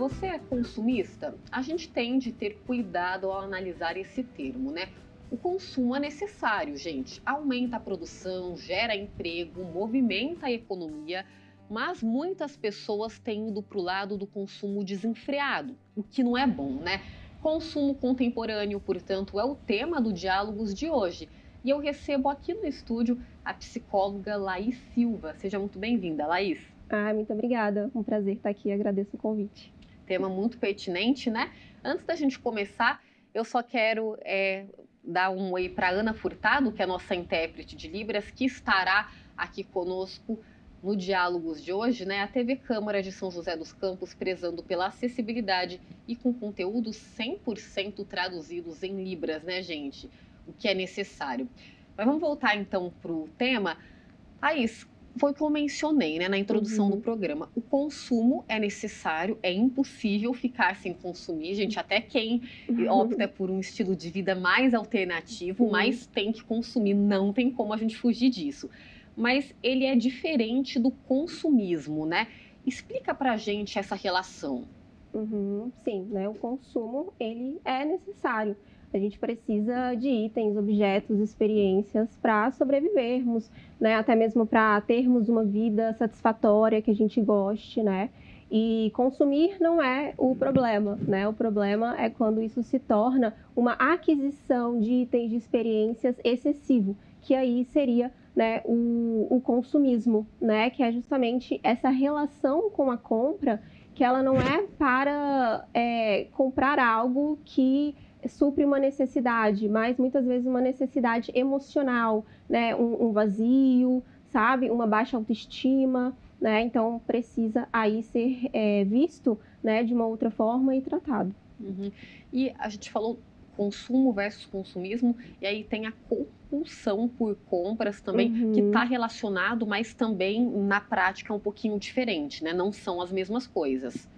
você é consumista? A gente tem de ter cuidado ao analisar esse termo, né? O consumo é necessário, gente. Aumenta a produção, gera emprego, movimenta a economia, mas muitas pessoas têm ido para o lado do consumo desenfreado, o que não é bom, né? Consumo contemporâneo, portanto, é o tema do Diálogos de hoje. E eu recebo aqui no estúdio a psicóloga Laís Silva. Seja muito bem-vinda, Laís. Muito obrigada. Um prazer estar aqui. Agradeço o convite. Tema muito pertinente, né? Antes da gente começar, eu só quero dar um oi para Ana Furtado, que é a nossa intérprete de Libras, que estará aqui conosco no Diálogos de hoje, né? A TV Câmara de São José dos Campos prezando pela acessibilidade e com conteúdos 100% traduzidos em Libras, né, gente? O que é necessário. Mas vamos voltar então para o tema. Thaís, foi o que eu mencionei, né, na introdução do programa. O consumo é necessário, é impossível ficar sem consumir. Gente, até quem opta por um estilo de vida mais alternativo, mas tem que consumir, não tem como a gente fugir disso. Mas ele é diferente do consumismo, né? Explica pra gente essa relação. Sim, né? O consumo, ele é necessário. A gente precisa de itens, objetos, experiências para sobrevivermos, né? Até mesmo para termos uma vida satisfatória, que a gente goste, né? E consumir não é o problema, né? O problema é quando isso se torna uma aquisição de itens, de experiências excessivo, que aí seria, né, o consumismo, né? Que é justamente essa relação com a compra, que ela não é para comprar algo que supre uma necessidade, mas muitas vezes uma necessidade emocional, né? Um vazio, sabe? Uma baixa autoestima, né? Então precisa aí ser visto, né, de uma outra forma e tratado. E a gente falou consumo versus consumismo, e aí tem a compulsão por compras também, que está relacionado, mas também na prática é um pouquinho diferente, né? Não são as mesmas coisas.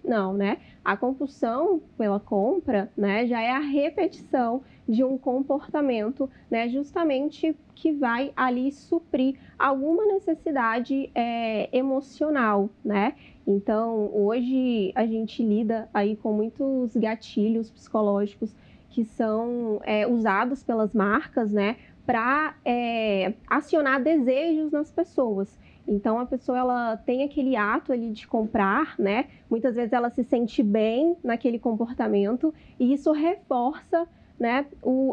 Não, né? A compulsão pela compra, né, já é a repetição de um comportamento, né, justamente que vai ali suprir alguma necessidade emocional, né? Então, hoje a gente lida aí com muitos gatilhos psicológicos que são usados pelas marcas, né, para acionar desejos nas pessoas. Então, a pessoa ela tem aquele ato ali de comprar, né? Muitas vezes ela se sente bem naquele comportamento e isso reforça, né,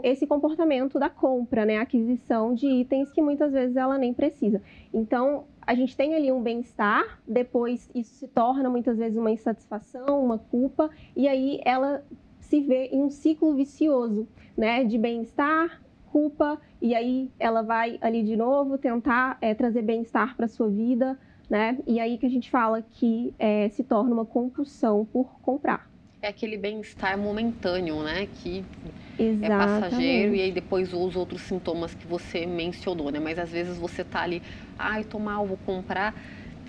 esse comportamento da compra, né? A aquisição de itens que muitas vezes ela nem precisa. Então, a gente tem ali um bem-estar, depois isso se torna muitas vezes uma insatisfação, uma culpa, e aí ela se vê em um ciclo vicioso, né? De bem-estar, culpa, e aí ela vai ali de novo tentar trazer bem-estar para a sua vida, né? E aí que a gente fala que se torna uma compulsão por comprar. É aquele bem-estar momentâneo, né? Que Exatamente. é passageiro e aí depois os outros sintomas que você mencionou, né? Mas às vezes você tá ali, tô mal, vou comprar.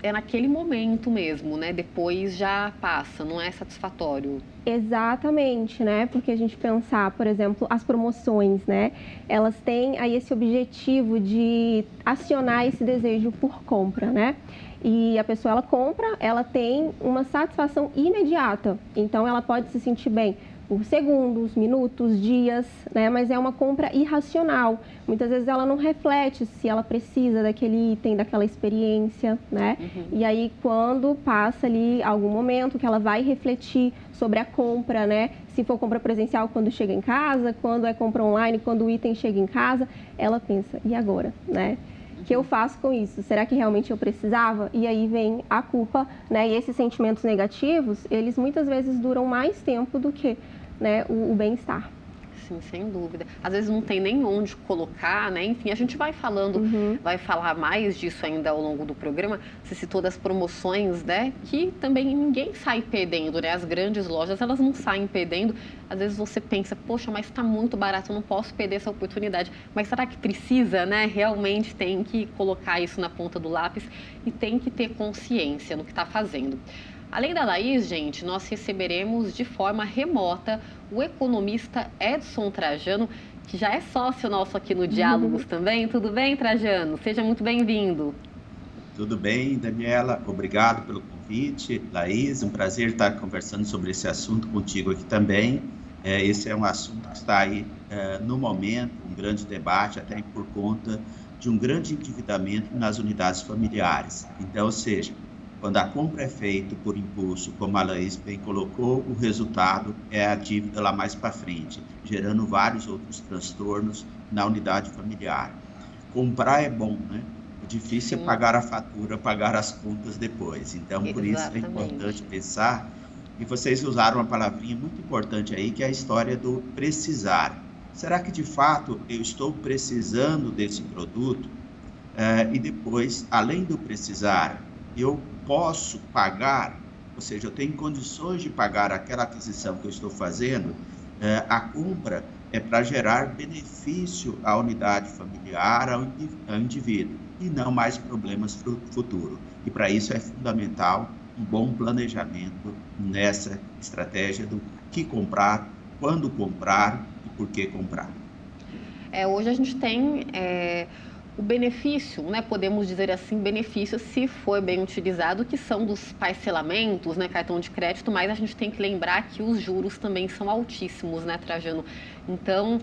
É naquele momento mesmo, né? Depois já passa, não é satisfatório. Exatamente, né? Porque a gente pensar, por exemplo, as promoções, né? Elas têm aí esse objetivo de acionar esse desejo por compra, né? E a pessoa, ela compra, ela tem uma satisfação imediata. Então, ela pode se sentir bem por segundos, minutos, dias, né? Mas é uma compra irracional. Muitas vezes ela não reflete se ela precisa daquele item, daquela experiência, né? E aí, quando passa ali algum momento que ela vai refletir sobre a compra, né? Se for compra presencial, quando chega em casa, quando é compra online, quando o item chega em casa, ela pensa, e agora, né? O que eu faço com isso? Será que realmente eu precisava? E aí vem a culpa, né? E esses sentimentos negativos, eles muitas vezes duram mais tempo do que, né, o bem-estar. Sim, sem dúvida. Às vezes não tem nem onde colocar, né? Enfim, a gente vai falando, vai falar mais disso ainda ao longo do programa. Você citou das promoções, né? Que também ninguém sai perdendo, né? As grandes lojas, elas não saem perdendo. Às vezes você pensa, poxa, mas está muito barato, eu não posso perder essa oportunidade. Mas será que precisa, né? Realmente tem que colocar isso na ponta do lápis e tem que ter consciência no que está fazendo. Além da Laís, gente, nós receberemos de forma remota o economista Edson Trajano, que já é sócio nosso aqui no Diálogos também. Tudo bem, Trajano? Seja muito bem-vindo. Tudo bem, Daniela. Obrigado pelo convite. convite, Laís. Um prazer estar conversando sobre esse assunto contigo aqui também. Esse é um assunto que está aí no momento, um grande debate, até por conta de um grande endividamento nas unidades familiares. Então, ou seja, quando a compra é feita por impulso, como a Laís bem colocou, o resultado é a dívida lá mais para frente, gerando vários outros transtornos na unidade familiar. Comprar é bom, né? O difícil é pagar a fatura, pagar as contas depois. Então, por isso é importante pensar, e vocês usaram uma palavrinha muito importante aí, que é a história do precisar. Será que, de fato, eu estou precisando desse produto? E depois, além do precisar, eu posso pagar, ou seja, eu tenho condições de pagar aquela aquisição que eu estou fazendo. A compra é para gerar benefício à unidade familiar, ao indivíduo, e não mais problemas para o futuro. E para isso é fundamental um bom planejamento nessa estratégia do que comprar, quando comprar e por que comprar. Hoje a gente tem o benefício, né, podemos dizer assim, benefício se for bem utilizado, que são dos parcelamentos, né, cartão de crédito, mas a gente tem que lembrar que os juros também são altíssimos, né, Trajano? Então,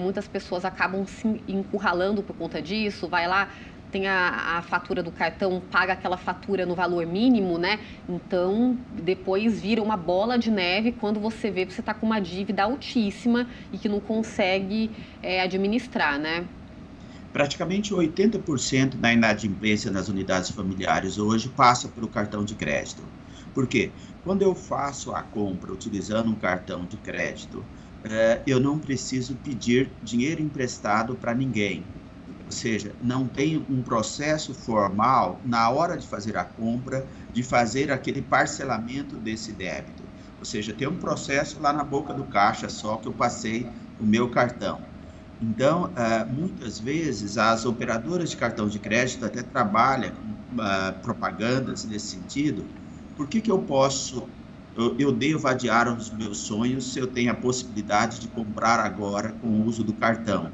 muitas pessoas acabam se encurralando por conta disso, vai lá, tem a fatura do cartão, paga aquela fatura no valor mínimo, né? Então, depois vira uma bola de neve quando você vê que você está com uma dívida altíssima e que não consegue administrar, né? Praticamente 80% da inadimplência nas unidades familiares hoje passa pelo cartão de crédito. Por quê? Quando eu faço a compra utilizando um cartão de crédito, eu não preciso pedir dinheiro emprestado para ninguém. Ou seja, não tem um processo formal na hora de fazer a compra, de fazer aquele parcelamento desse débito. Ou seja, tem um processo lá na boca do caixa só que eu passei o meu cartão. Então, muitas vezes, as operadoras de cartão de crédito até trabalham com propagandas nesse sentido. Por que eu devo adiar os meus sonhos se eu tenho a possibilidade de comprar agora com o uso do cartão?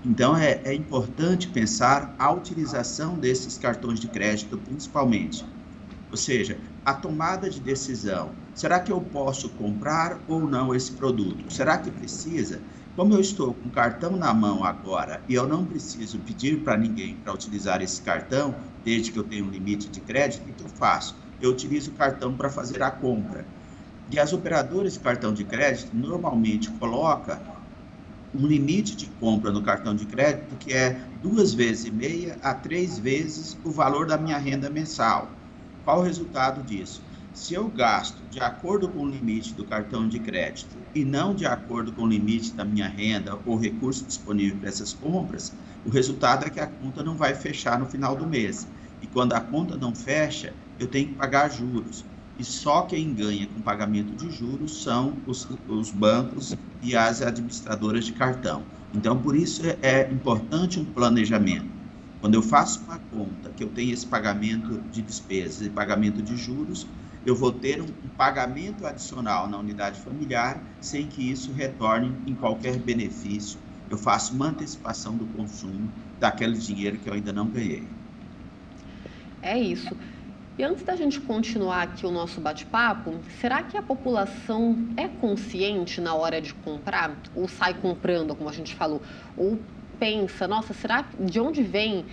Então, é importante pensar a utilização desses cartões de crédito, principalmente. Ou seja, a tomada de decisão. Será que eu posso comprar ou não esse produto? Será que precisa? Como eu estou com o cartão na mão agora e eu não preciso pedir para ninguém para utilizar esse cartão, desde que eu tenha um limite de crédito, o que eu faço? Eu utilizo o cartão para fazer a compra. E as operadoras de cartão de crédito normalmente colocam um limite de compra no cartão de crédito que é 2,5 vezes a 3 vezes o valor da minha renda mensal. Qual o resultado disso? Se eu gasto de acordo com o limite do cartão de crédito e não de acordo com o limite da minha renda ou recurso disponível para essas compras, o resultado é que a conta não vai fechar no final do mês. E quando a conta não fecha, eu tenho que pagar juros. E só quem ganha com pagamento de juros são os bancos e as administradoras de cartão. Então, por isso é importante um planejamento. Quando eu faço uma conta que eu tenho esse pagamento de despesas e pagamento de juros, eu vou ter um pagamento adicional na unidade familiar sem que isso retorne em qualquer benefício. Eu faço uma antecipação do consumo daquele dinheiro que eu ainda não ganhei. É isso. E antes da gente continuar aqui o nosso bate-papo, será que a população é consciente na hora de comprar? Ou sai comprando, como a gente falou? Ou pensa, nossa, será de onde vem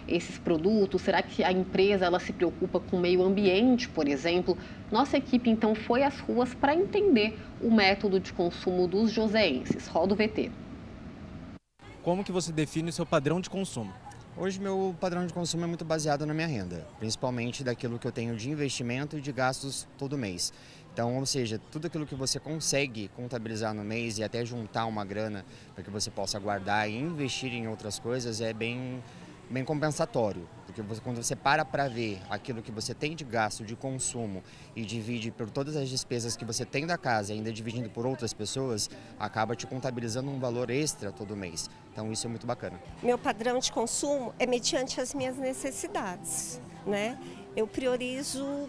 esses produtos? Será que a empresa ela se preocupa com o meio ambiente, por exemplo? Nossa equipe, então, foi às ruas para entender o método de consumo dos joseenses. Roda o VT. Como que você define o seu padrão de consumo? Hoje meu padrão de consumo é muito baseado na minha renda, principalmente daquilo que eu tenho de investimento e de gastos todo mês. Então, ou seja, tudo aquilo que você consegue contabilizar no mês e até juntar uma grana para que você possa guardar e investir em outras coisas é bem compensatório. Porque quando você para ver aquilo que você tem de gasto, de consumo e divide por todas as despesas que você tem da casa e ainda dividindo por outras pessoas, acaba te contabilizando um valor extra todo mês. Então isso é muito bacana. Meu padrão de consumo é mediante as minhas necessidades, né? Eu priorizo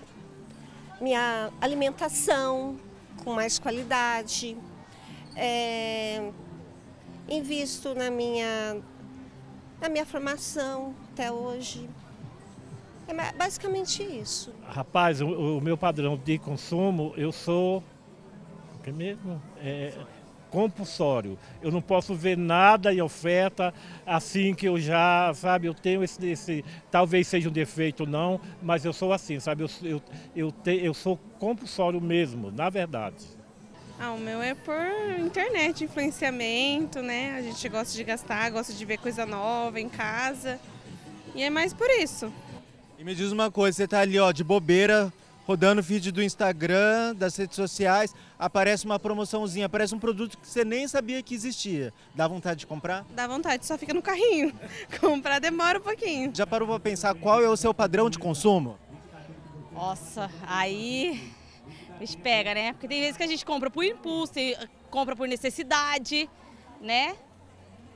minha alimentação com mais qualidade, invisto na minha formação até hoje. É basicamente isso. Rapaz, o meu padrão de consumo, eu sou, o que mesmo? Compulsório. Eu não posso ver nada em oferta assim que eu já, sabe, eu tenho esse talvez seja um defeito não, mas eu sou assim, sabe, eu sou compulsório mesmo, na verdade. O meu é por internet, influenciamento, né? A gente gosta de gastar, gosta de ver coisa nova em casa e é mais por isso. E me diz uma coisa, você tá ali, ó, de bobeira, rodando o feed do Instagram, das redes sociais, aparece uma promoçãozinha, aparece um produto que você nem sabia que existia. Dá vontade de comprar? Dá vontade, só fica no carrinho. Comprar demora um pouquinho. Já parou para pensar qual é o seu padrão de consumo? Nossa, aí bicho pega, né? Porque tem vezes que a gente compra por impulso, compra por necessidade, né?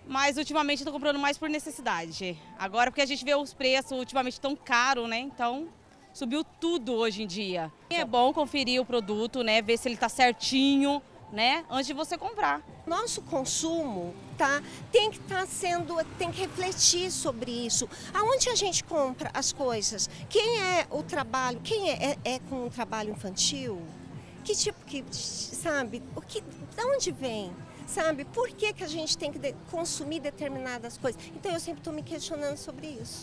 Mas ultimamente eu tô comprando mais por necessidade. Agora porque a gente vê os preços ultimamente tão caros, né? Então subiu tudo hoje em dia. É bom conferir o produto, né? Ver se ele tá certinho, né? Antes de você comprar. Nosso consumo tem que refletir sobre isso. Aonde a gente compra as coisas? Quem é o trabalho? Quem é com o trabalho infantil? Que tipo sabe? De onde vem? Sabe? Por que a gente tem que consumir determinadas coisas? Então eu sempre estou me questionando sobre isso.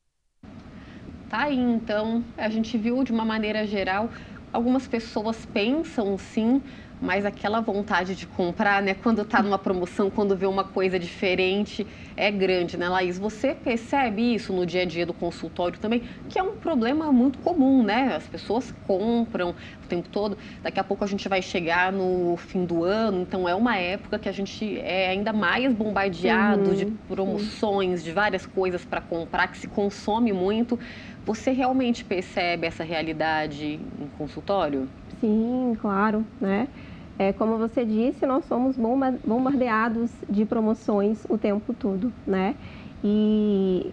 Tá aí, então, a gente viu de uma maneira geral, algumas pessoas pensam sim, mas aquela vontade de comprar, né, quando está numa promoção, quando vê uma coisa diferente, é grande, né, Laís? Você percebe isso no dia a dia do consultório também, que é um problema muito comum, né? As pessoas compram o tempo todo, daqui a pouco a gente vai chegar no fim do ano, então é uma época que a gente é ainda mais bombardeado de promoções, de várias coisas para comprar, que se consome muito. Você realmente percebe essa realidade em consultório? Sim, claro, né? Como você disse, nós somos bombardeados de promoções o tempo todo, né? E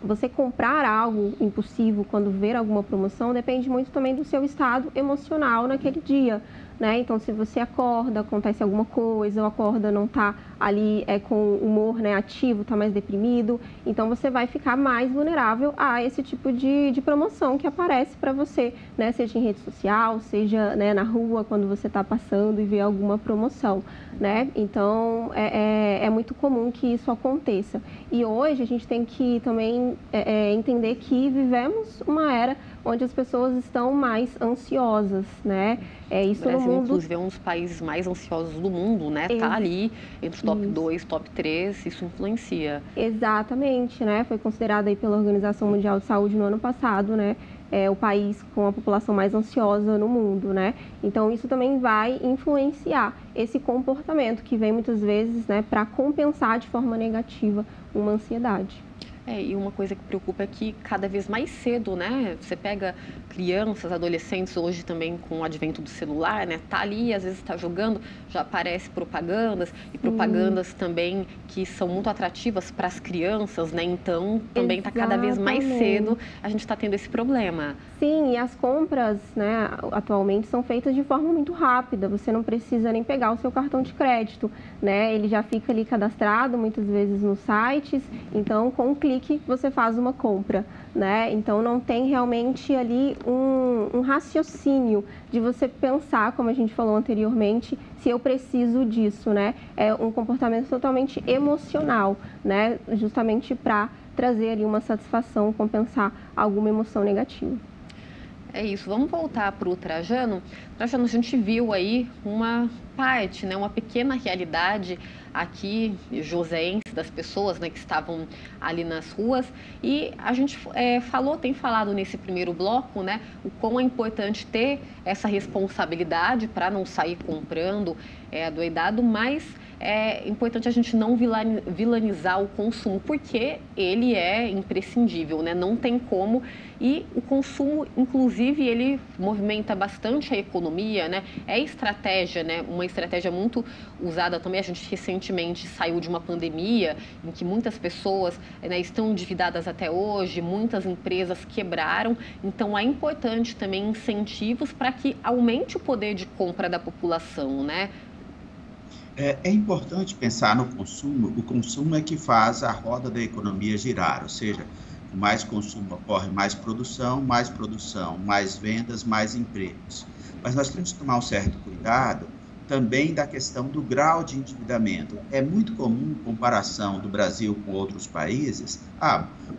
você comprar algo impulsivo quando ver alguma promoção depende muito também do seu estado emocional naquele dia, né? Então, se você acorda, acontece alguma coisa, ou acorda não está ali com humor, né, ativo, está mais deprimido, então você vai ficar mais vulnerável a esse tipo de promoção que aparece para você, né? Seja em rede social, seja, né, na rua, quando você está passando e vê alguma promoção, né? Então, é muito comum que isso aconteça. E hoje a gente tem que também entender que vivemos uma era onde as pessoas estão mais ansiosas, né? Isso o Brasil, no mundo, inclusive, é um dos países mais ansiosos do mundo, né? Tá ali entre os top 2, top 3, isso influencia. Exatamente, né? Foi considerado aí pela Organização Mundial de Saúde no ano passado, né? O país com a população mais ansiosa no mundo, né? Então, isso também vai influenciar esse comportamento que vem muitas vezes, né, para compensar de forma negativa uma ansiedade. E uma coisa que preocupa é que cada vez mais cedo, né? Você pega crianças, adolescentes, hoje também com o advento do celular, né? Tá ali, às vezes está jogando, já aparece propagandas, e propagandas também que são muito atrativas para as crianças, né? Então, também está cada vez mais cedo, a gente está tendo esse problema. Sim, e as compras, né, atualmente são feitas de forma muito rápida, você não precisa nem pegar o seu cartão de crédito, né? Ele já fica ali cadastrado, muitas vezes nos sites, então com um clique você faz uma compra, né? Então não tem realmente ali um raciocínio de você pensar, como a gente falou anteriormente, se eu preciso disso, né? É um comportamento totalmente emocional, né? Justamente para trazer ali uma satisfação, compensar alguma emoção negativa. É isso, vamos voltar para o Trajano. Trajano, a gente viu aí uma parte, né, uma pequena realidade aqui, joseense, das pessoas, né, que estavam ali nas ruas. E a gente tem falado nesse primeiro bloco, né, o quão é importante ter essa responsabilidade para não sair comprando adoidado, mas é importante a gente não vilanizar o consumo, porque ele é imprescindível, né? Não tem como. E o consumo, inclusive, ele movimenta bastante a economia, né? É estratégia, né? Uma estratégia muito usada também. A gente recentemente saiu de uma pandemia em que muitas pessoas, né, estão endividadas até hoje, muitas empresas quebraram. Então, é importante também incentivos para que aumente o poder de compra da população, né? É importante pensar no consumo. O consumo é que faz a roda da economia girar, ou seja, mais consumo ocorre mais produção, mais vendas, mais empregos. Mas nós temos que tomar um certo cuidado também da questão do grau de endividamento. É muito comum comparação do Brasil com outros países.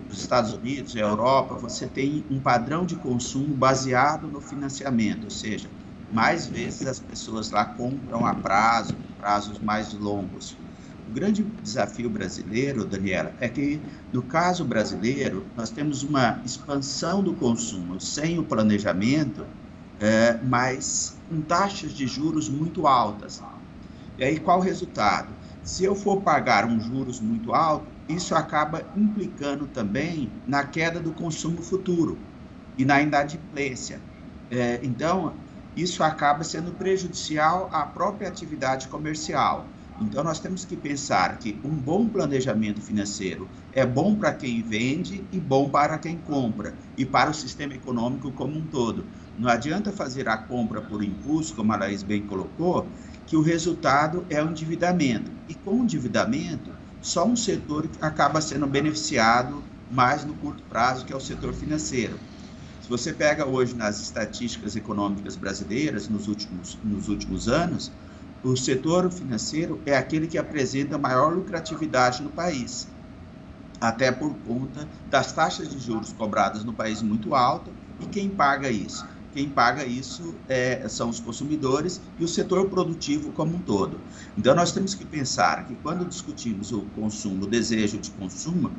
Nos Estados Unidos, a Europa, você tem um padrão de consumo baseado no financiamento, ou seja, mais vezes as pessoas lá compram a prazos mais longos. O grande desafio brasileiro, Daniela, é que, no caso brasileiro, nós temos uma expansão do consumo sem o planejamento, mas com taxas de juros muito altas. E aí, qual o resultado? Se eu for pagar um juros muito alto, isso acaba implicando também na queda do consumo futuro e na inadimplência. Então, isso acaba sendo prejudicial à própria atividade comercial. Então, nós temos que pensar que um bom planejamento financeiro é bom para quem vende e bom para quem compra e para o sistema econômico como um todo. Não adianta fazer a compra por impulso, como a Laís bem colocou, que o resultado é o endividamento. E com o endividamento, só um setor acaba sendo beneficiado mais no curto prazo, que é o setor financeiro. Se você pega hoje nas estatísticas econômicas brasileiras, nos últimos anos, o setor financeiro é aquele que apresenta maior lucratividade no país, até por conta das taxas de juros cobradas no país muito altas. E quem paga isso? Quem paga isso são os consumidores e o setor produtivo como um todo. Então, nós temos que pensar que quando discutimos o consumo, o desejo de consumo,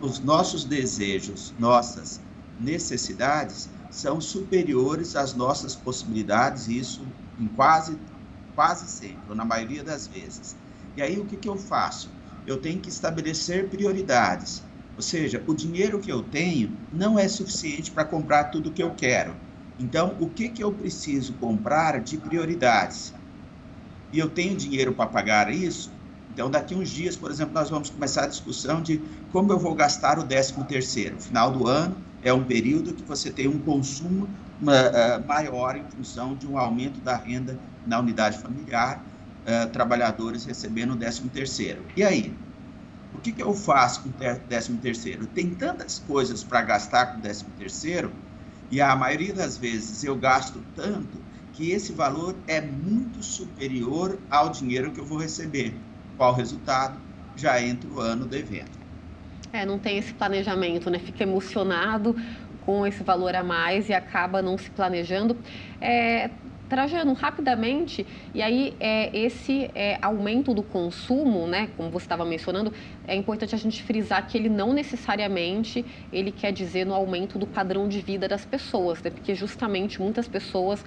os nossos desejos, nossas necessidades são superiores às nossas possibilidades, isso em quase sempre, ou na maioria das vezes. E aí, o que eu faço? Eu tenho que estabelecer prioridades. Ou seja, o dinheiro que eu tenho não é suficiente para comprar tudo o que eu quero. Então, o que eu preciso comprar de prioridades? E eu tenho dinheiro para pagar isso? Então, daqui uns dias, por exemplo, nós vamos começar a discussão de como eu vou gastar o 13º. Final do ano é um período que você tem um consumo maior em função de um aumento da renda na unidade familiar, trabalhadores recebendo o 13º. E aí? O que eu faço com o 13º? Tem tantas coisas para gastar com o 13º, e a maioria das vezes eu gasto tanto que esse valor é muito superior ao dinheiro que eu vou receber. Qual o resultado? Já entra o ano devendo. Não tem esse planejamento, né? Fica emocionado com esse valor a mais e acaba não se planejando. Trajano, rapidamente, e aí esse aumento do consumo, né, como você estava mencionando, é importante a gente frisar que ele não necessariamente ele quer dizer no aumento do padrão de vida das pessoas, né, porque justamente muitas pessoas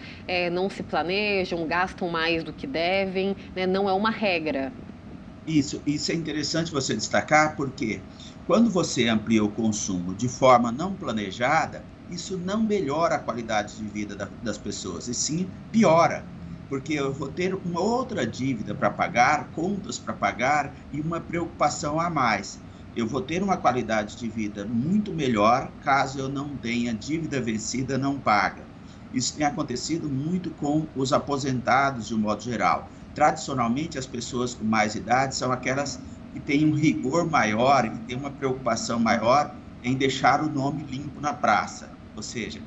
não se planejam, gastam mais do que devem, né, não é uma regra. Isso é interessante você destacar, porque quando você amplia o consumo de forma não planejada, isso não melhora a qualidade de vida das pessoas, e sim piora, porque eu vou ter uma outra dívida para pagar, contas para pagar e uma preocupação a mais. Eu vou ter uma qualidade de vida muito melhor caso eu não tenha dívida vencida não paga. Isso tem acontecido muito com os aposentados de um modo geral. Tradicionalmente, as pessoas com mais idade são aquelas que têm um rigor maior e têm uma preocupação maior em deixar o nome limpo na praça. Ou seja,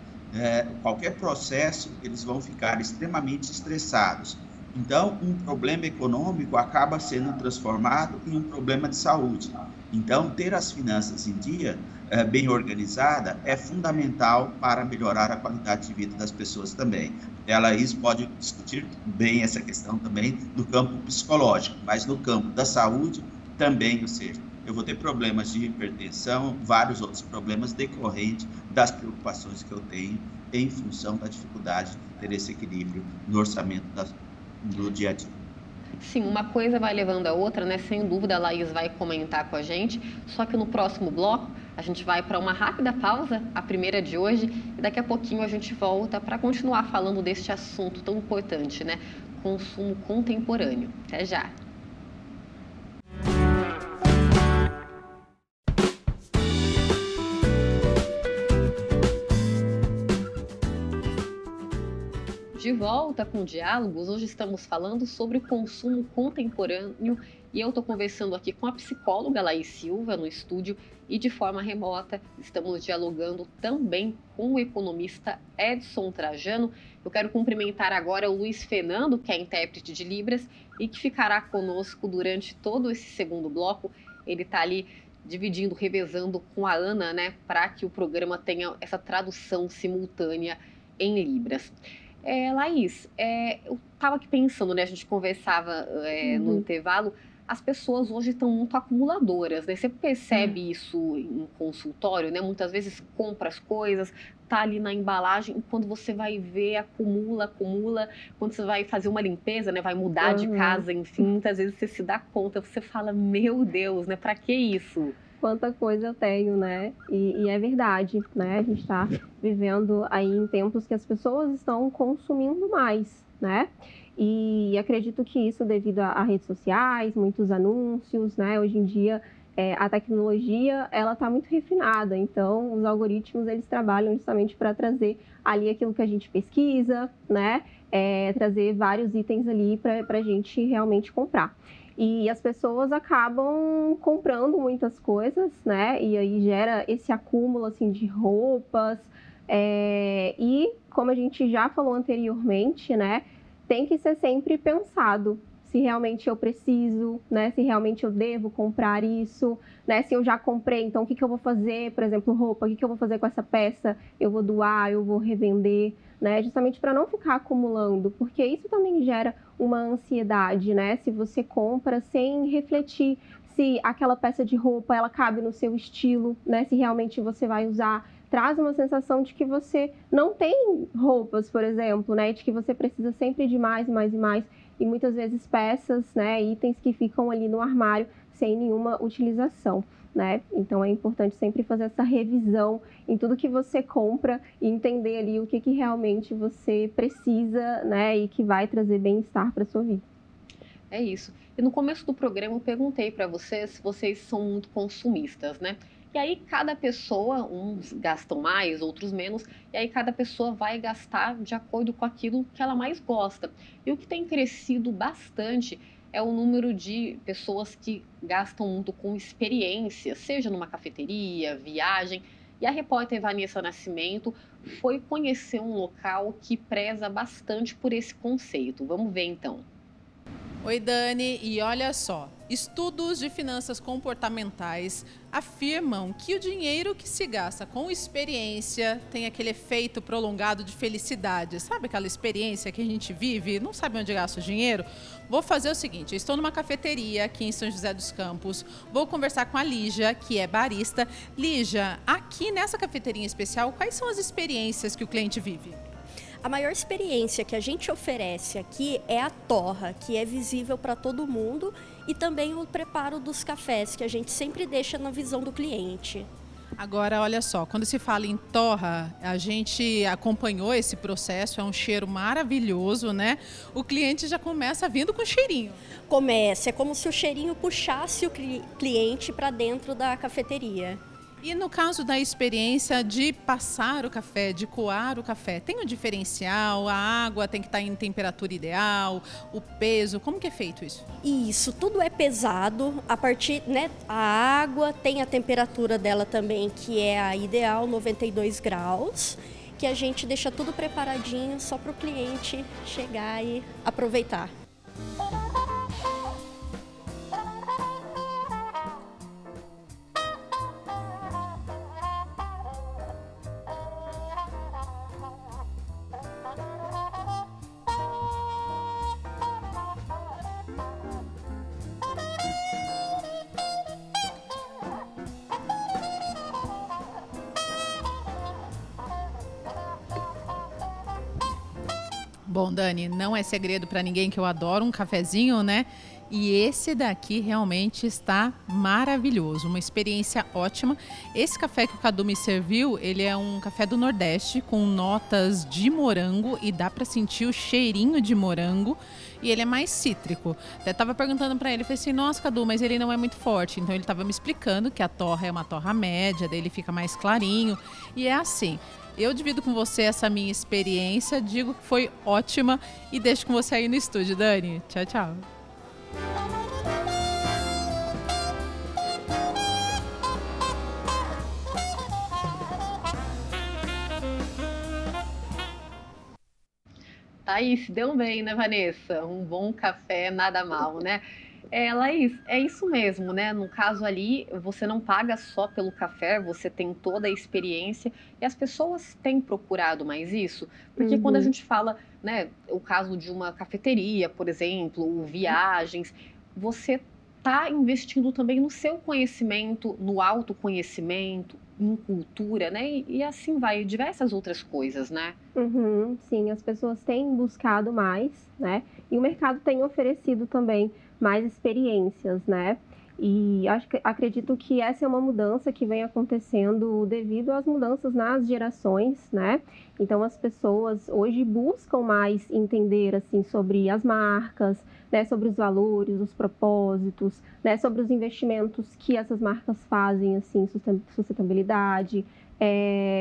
qualquer processo, eles vão ficar extremamente estressados. Então, um problema econômico acaba sendo transformado em um problema de saúde. Então, ter as finanças em dia, bem organizada, é fundamental para melhorar a qualidade de vida das pessoas também. A Laís pode discutir bem essa questão também no campo psicológico, mas no campo da saúde também, ou seja, eu vou ter problemas de hipertensão, vários outros problemas decorrentes das preocupações que eu tenho em função da dificuldade de ter esse equilíbrio no orçamento do dia a dia. Sim, uma coisa vai levando a outra, né? Sem dúvida a Laís vai comentar com a gente, só que no próximo bloco a gente vai para uma rápida pausa, a primeira de hoje, e daqui a pouquinho a gente volta para continuar falando deste assunto tão importante, né? Consumo contemporâneo. Até já! De volta com Diálogos, hoje estamos falando sobre o consumo contemporâneo e eu estou conversando aqui com a psicóloga Laís Silva no estúdio e de forma remota estamos dialogando também com o economista Edson Trajano. Eu quero cumprimentar agora o Luiz Fernando, que é intérprete de Libras e que ficará conosco durante todo esse segundo bloco. Ele está ali dividindo, revezando com a Ana, né, para que o programa tenha essa tradução simultânea em Libras. Laís, eu estava aqui pensando, né, a gente conversava no intervalo, as pessoas hoje estão muito acumuladoras, né? Você percebe isso em consultório, né? Muitas vezes compra as coisas, tá ali na embalagem, e quando você vai ver, acumula. Quando você vai fazer uma limpeza, né? Vai mudar de casa, enfim, muitas vezes você se dá conta, você fala, meu Deus, né? Pra que isso? Quanta coisa eu tenho, né? E é verdade, né? A gente está vivendo aí em tempos que as pessoas estão consumindo mais, né? E acredito que isso devido a redes sociais, muitos anúncios, né? Hoje em dia a tecnologia ela está muito refinada, então os algoritmos eles trabalham justamente para trazer ali aquilo que a gente pesquisa, né? Trazer vários itens ali para a gente realmente comprar. E as pessoas acabam comprando muitas coisas, né? E aí gera esse acúmulo assim de roupas. E como a gente já falou anteriormente, né? Tem que ser sempre pensado se realmente eu preciso, né? Se realmente eu devo comprar isso, né? Se eu já comprei, então o que eu vou fazer? Por exemplo, roupa, o que eu vou fazer com essa peça? Eu vou doar, eu vou revender, né? Justamente para não ficar acumulando, porque isso também gera uma ansiedade, né? Se você compra sem refletir se aquela peça de roupa ela cabe no seu estilo, né? Se realmente você vai usar, traz uma sensação de que você não tem roupas, por exemplo, né? De que você precisa sempre de mais e mais e mais. E muitas vezes peças, né? Itens que ficam ali no armário sem nenhuma utilização, né? Então é importante sempre fazer essa revisão em tudo que você compra e entender ali o que realmente você precisa, né? E que vai trazer bem-estar para sua vida. É isso. E no começo do programa eu perguntei para vocês se vocês são muito consumistas, né? E aí cada pessoa, uns gastam mais, outros menos, e aí cada pessoa vai gastar de acordo com aquilo que ela mais gosta. E o que tem crescido bastante é o número de pessoas que gastam muito com experiência, seja numa cafeteria, viagem. E a repórter Vanessa Nascimento foi conhecer um local que preza bastante por esse conceito. Vamos ver então. Oi, Dani, e olha só, estudos de finanças comportamentais afirmam que o dinheiro que se gasta com experiência tem aquele efeito prolongado de felicidade. Sabe aquela experiência que a gente vive, não sabe onde gasta o dinheiro? Vou fazer o seguinte, eu estou numa cafeteria aqui em São José dos Campos, vou conversar com a Lígia, que é barista. Lígia, aqui nessa cafeteria em especial, quais são as experiências que o cliente vive? A maior experiência que a gente oferece aqui é a torra, que é visível para todo mundo, e também o preparo dos cafés, que a gente sempre deixa na visão do cliente. Agora, olha só, quando se fala em torra, a gente acompanhou esse processo, é um cheiro maravilhoso, né? O cliente já começa vindo com cheirinho. Começa, é como se o cheirinho puxasse o cliente para dentro da cafeteria. E no caso da experiência de passar o café, de coar o café, tem um diferencial? A água tem que estar em temperatura ideal? O peso? Como que é feito isso? Isso, tudo é pesado. A partir, né, a água tem a temperatura dela também, que é a ideal, 92 graus, que a gente deixa tudo preparadinho só para o cliente chegar e aproveitar. Bom, Dani, não é segredo para ninguém que eu adoro um cafezinho, né? E esse daqui realmente está maravilhoso, uma experiência ótima. Esse café que o Cadu me serviu, ele é um café do Nordeste com notas de morango e dá para sentir o cheirinho de morango. E ele é mais cítrico. Até tava perguntando para ele, falei assim, nossa, Cadu, mas ele não é muito forte. Então ele tava me explicando que a torra é uma torra média, daí ele fica mais clarinho. E é assim, eu divido com você essa minha experiência, digo que foi ótima e deixo com você aí no estúdio, Dani. Tchau, tchau. Thaís, deu bem, né, Vanessa? Um bom café, nada mal, né? Laís, é isso mesmo, né? No caso ali, você não paga só pelo café, você tem toda a experiência e as pessoas têm procurado mais isso, porque quando a gente fala, né, o caso de uma cafeteria, por exemplo, viagens, você está investindo também no seu conhecimento, no autoconhecimento, em cultura, né? E assim vai, diversas outras coisas, né? Sim, as pessoas têm buscado mais, né? E o mercado tem oferecido também mais experiências, né? E acredito que essa é uma mudança que vem acontecendo devido às mudanças nas gerações, né? Então as pessoas hoje buscam mais entender assim sobre as marcas, né? Sobre os valores, os propósitos, né? Sobre os investimentos que essas marcas fazem, assim, sustentabilidade,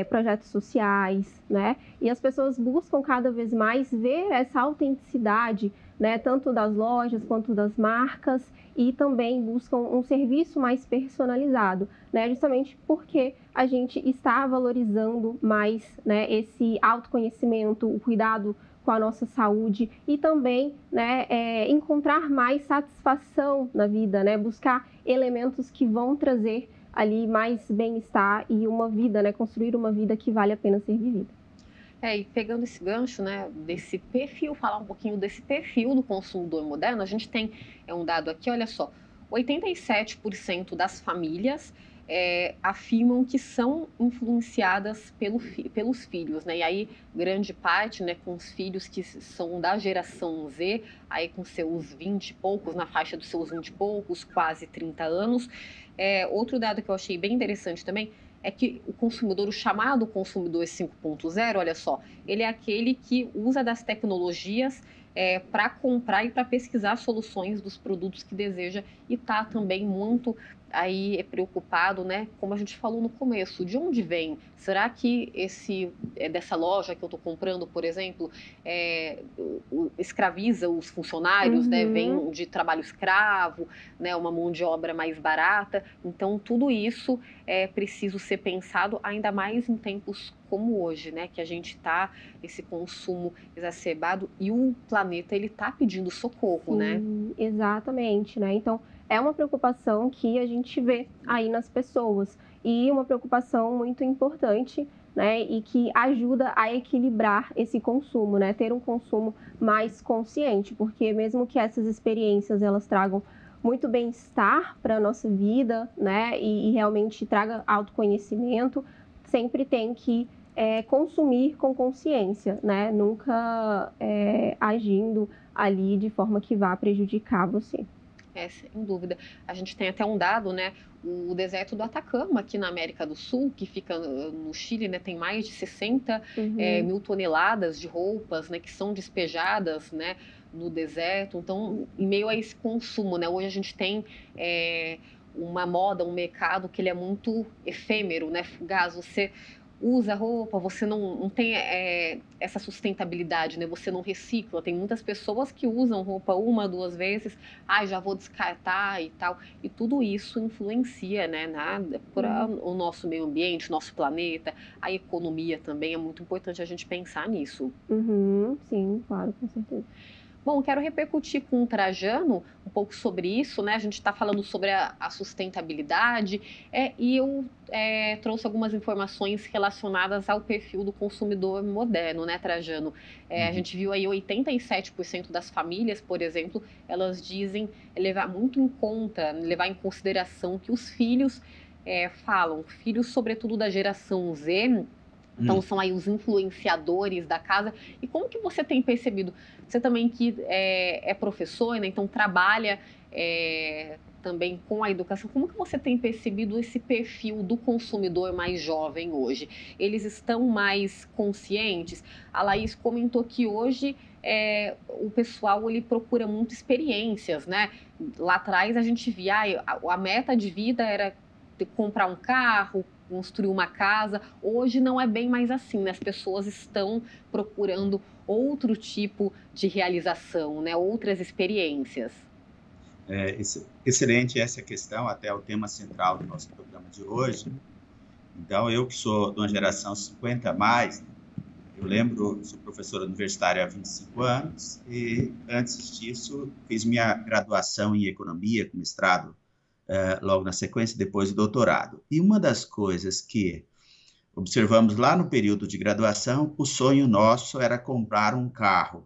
projetos sociais, né? E as pessoas buscam cada vez mais ver essa autenticidade, né? Tanto das lojas quanto das marcas, e também buscam um serviço mais personalizado, né? Justamente porque a gente está valorizando mais, né, esse autoconhecimento, o cuidado com a nossa saúde e também, né, encontrar mais satisfação na vida, né? Buscar elementos que vão trazer ali mais bem-estar e uma vida, né? Construir uma vida que vale a pena ser vivida. E pegando esse gancho, né, desse perfil, falar um pouquinho desse perfil do consumidor moderno, a gente tem um dado aqui, olha só, 87% das famílias afirmam que são influenciadas pelos filhos, né? E aí, grande parte, né, com os filhos que são da geração Z, aí com seus 20 e poucos, na faixa dos seus 20 e poucos, quase 30 anos. Outro dado que eu achei bem interessante também é que o consumidor, o chamado consumidor 5.0, olha só, ele é aquele que usa das tecnologias para comprar e para pesquisar soluções dos produtos que deseja e está também muito aí preocupado, né? Como a gente falou no começo, de onde vem? Será que dessa loja que eu estou comprando, por exemplo, escraviza os funcionários, né? Vem de trabalho escravo, né? Uma mão de obra mais barata. Então, tudo isso é preciso ser pensado, ainda mais em tempos como hoje, né? Que a gente está, esse consumo exacerbado e o planeta, ele está pedindo socorro, Sim, né? Exatamente, né? Então, é uma preocupação que a gente vê aí nas pessoas e uma preocupação muito importante, né? E que ajuda a equilibrar esse consumo, né? Ter um consumo mais consciente, porque mesmo que essas experiências elas tragam muito bem-estar para a nossa vida, né? E realmente traga autoconhecimento, sempre tem que consumir com consciência, né? Nunca agindo ali de forma que vá prejudicar você. Sem dúvida. A gente tem até um dado, né? O deserto do Atacama, aqui na América do Sul, que fica no Chile, né? Tem mais de 60 mil toneladas de roupas, né? Que são despejadas, né? No deserto. Então, em meio a esse consumo, né? Hoje a gente tem uma moda, um mercado que ele é muito efêmero, né? Fugaz. Você usa roupa, você não tem essa sustentabilidade, né? Você não recicla. Tem muitas pessoas que usam roupa uma, duas vezes, já vou descartar e tal. E tudo isso influencia, né, para o nosso meio ambiente, nosso planeta, a economia também. É muito importante a gente pensar nisso. Sim, claro, com certeza. Bom, quero repercutir com o Trajano um pouco sobre isso, né? A gente está falando sobre a sustentabilidade e eu trouxe algumas informações relacionadas ao perfil do consumidor moderno, né, Trajano? A gente viu aí 87% das famílias, por exemplo, elas dizem levar muito em conta, levar em consideração que os filhos falam, filhos sobretudo da geração Z, Então, são aí os influenciadores da casa. E como que você tem percebido? Você também que é professor, né? Então trabalha também com a educação. Como que você tem percebido esse perfil do consumidor mais jovem hoje? Eles estão mais conscientes? A Laís comentou que hoje o pessoal ele procura muito experiências, né? Lá atrás a gente via a meta de vida era comprar um carro, construir uma casa. Hoje não é bem mais assim, né? As pessoas estão procurando outro tipo de realização, né? Outras experiências. Excelente essa questão, até o tema central do nosso programa de hoje. Então, eu que sou de uma geração 50 a mais, eu lembro, sou professor universitário há 25 anos e, antes disso, fiz minha graduação em economia, com mestrado logo na sequência, depois do doutorado. E uma das coisas que observamos lá no período de graduação, o sonho nosso era comprar um carro.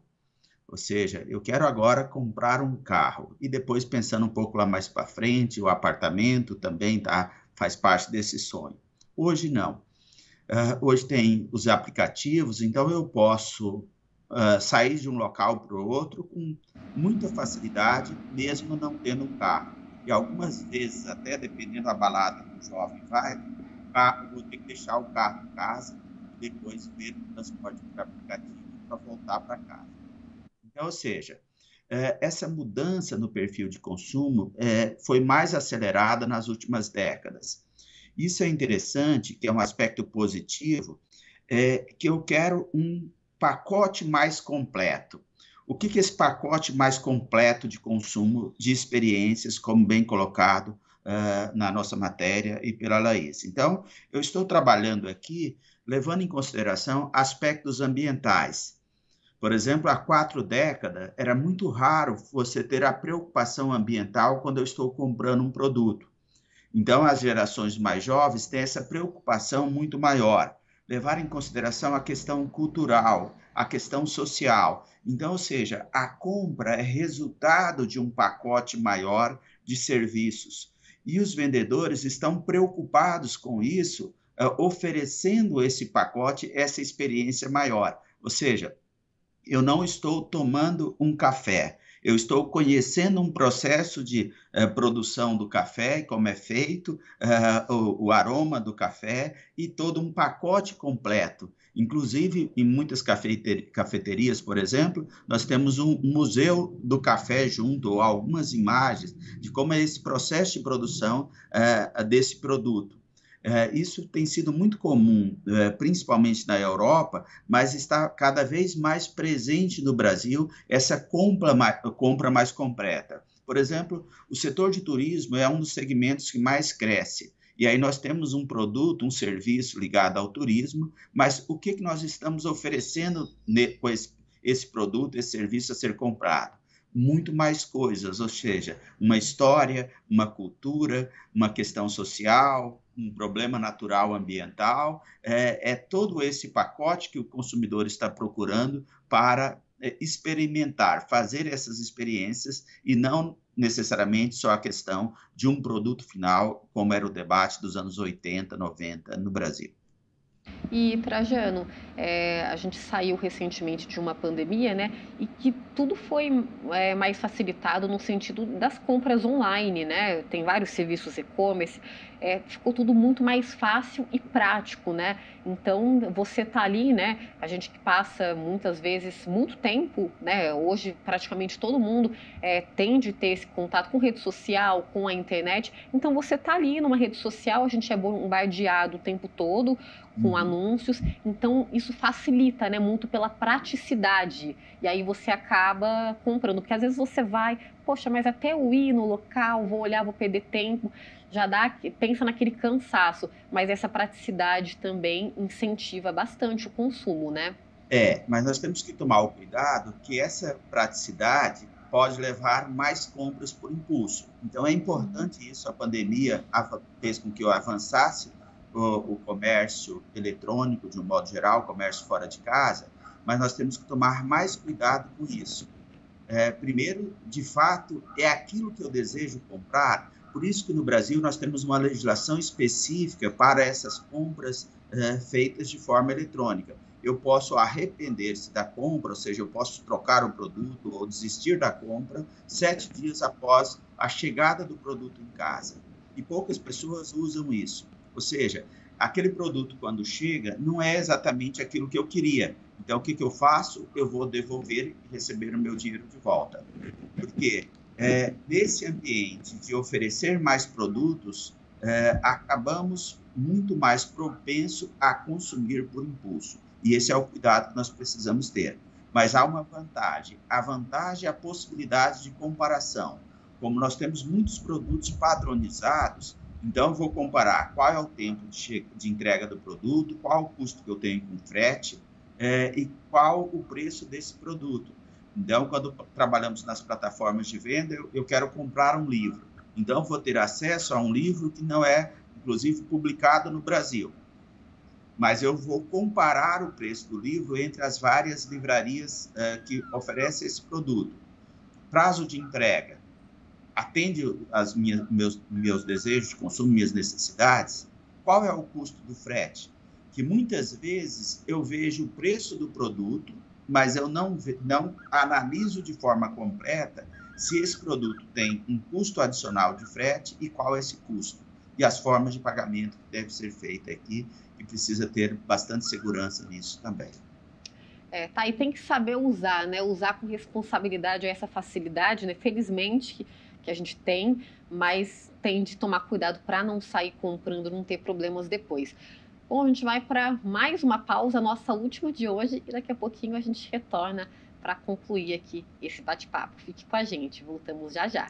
Ou seja, eu quero agora comprar um carro. E depois, pensando um pouco lá mais para frente, o apartamento também faz parte desse sonho. Hoje não. Hoje tem os aplicativos, então eu posso sair de um local para o outro com muita facilidade, mesmo não tendo um carro. E algumas vezes, até dependendo da balada que o jovem vai, eu vou ter que deixar o carro em casa e depois ver o transporte por aplicativo para voltar para casa. Então, ou seja, essa mudança no perfil de consumo foi mais acelerada nas últimas décadas. Isso é interessante, que é um aspecto positivo, que eu quero um pacote mais completo. O que é esse pacote mais completo de consumo, de experiências, como bem colocado na nossa matéria e pela Laís? Então, eu estou trabalhando aqui, levando em consideração aspectos ambientais. Por exemplo, há 4 décadas, era muito raro você ter a preocupação ambiental quando eu estou comprando um produto. Então, as gerações mais jovens têm essa preocupação muito maior, levar em consideração a questão cultural, a questão social. Então, ou seja, a compra é resultado de um pacote maior de serviços. E os vendedores estão preocupados com isso, oferecendo esse pacote, essa experiência maior. Ou seja, eu não estou tomando um café, eu estou conhecendo um processo de produção do café, como é feito, o aroma do café e todo um pacote completo. Inclusive, em muitas cafeterias, por exemplo, nós temos um museu do café junto, ou algumas imagens de como é esse processo de produção desse produto. Isso tem sido muito comum, principalmente na Europa, mas está cada vez mais presente no Brasil essa compra mais completa. Por exemplo, o setor de turismo é um dos segmentos que mais cresce. E aí nós temos um produto, um serviço ligado ao turismo, mas o que nós estamos oferecendo com esse produto, esse serviço a ser comprado? Muito mais coisas, ou seja, uma história, uma cultura, uma questão social, um problema natural ambiental, todo esse pacote que o consumidor está procurando para experimentar, fazer essas experiências e não necessariamente só a questão de um produto final, como era o debate dos anos 80, 90 no Brasil. E, Trajano, a gente saiu recentemente de uma pandemia, né? E que tudo foi mais facilitado no sentido das compras online, né? Tem vários serviços e-commerce, ficou tudo muito mais fácil e prático, né? Então, você tá ali, né? A gente que passa muitas vezes muito tempo, né? Hoje, praticamente todo mundo tem de ter esse contato com rede social, com a internet. Então, você tá ali numa rede social, a gente é bombardeado o tempo todo com anúncios, então isso facilita, né, muito pela praticidade, e aí você acaba comprando, porque às vezes você vai, poxa, mas até eu ir no local, vou olhar, vou perder tempo, pensa naquele cansaço, mas essa praticidade também incentiva bastante o consumo, né? Mas nós temos que tomar o cuidado que essa praticidade pode levar mais compras por impulso, então é importante isso, a pandemia fez com que eu avançasse o comércio eletrônico, de um modo geral, o comércio fora de casa, mas nós temos que tomar mais cuidado com isso. Primeiro, de fato, é aquilo que eu desejo comprar, por isso que no Brasil nós temos uma legislação específica para essas compras feitas de forma eletrônica. Eu posso arrepender-se da compra, ou seja, eu posso trocar o produto ou desistir da compra 7 dias após a chegada do produto em casa. E poucas pessoas usam isso. Ou seja, aquele produto, quando chega, não é exatamente aquilo que eu queria. Então, o que eu faço? Eu vou devolver e receber o meu dinheiro de volta. Porque nesse ambiente de oferecer mais produtos, acabamos muito mais propenso a consumir por impulso. E esse é o cuidado que nós precisamos ter. Mas há uma vantagem. A vantagem é a possibilidade de comparação. Como nós temos muitos produtos padronizados, então eu vou comparar qual é o tempo de entrega do produto, qual o custo que eu tenho com frete e qual o preço desse produto. Então, quando trabalhamos nas plataformas de venda, eu quero comprar um livro. Então, vou ter acesso a um livro que não é, inclusive, publicado no Brasil. Mas eu vou comparar o preço do livro entre as várias livrarias que oferecem esse produto. Prazo de entrega. Atende meus desejos de consumo, minhas necessidades? Qual é o custo do frete? Que muitas vezes eu vejo o preço do produto, mas eu não analiso de forma completa se esse produto tem um custo adicional de frete e qual é esse custo. E as formas de pagamento que deve ser feita aqui, e precisa ter bastante segurança nisso também. Tá, e tem que saber usar, né? Usar com responsabilidade essa facilidade, né? Felizmente que a gente tem, mas tem de tomar cuidado para não sair comprando, não ter problemas depois. Bom, a gente vai para mais uma pausa, nossa última de hoje, e daqui a pouquinho a gente retorna para concluir aqui esse bate-papo. Fique com a gente, voltamos já já.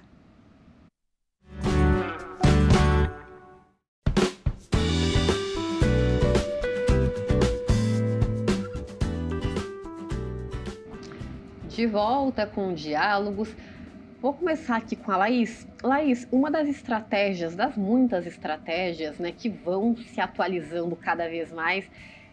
De volta com diálogos. Vou começar aqui com a Laís. Laís, uma das estratégias, das muitas estratégias, né, que vão se atualizando cada vez mais,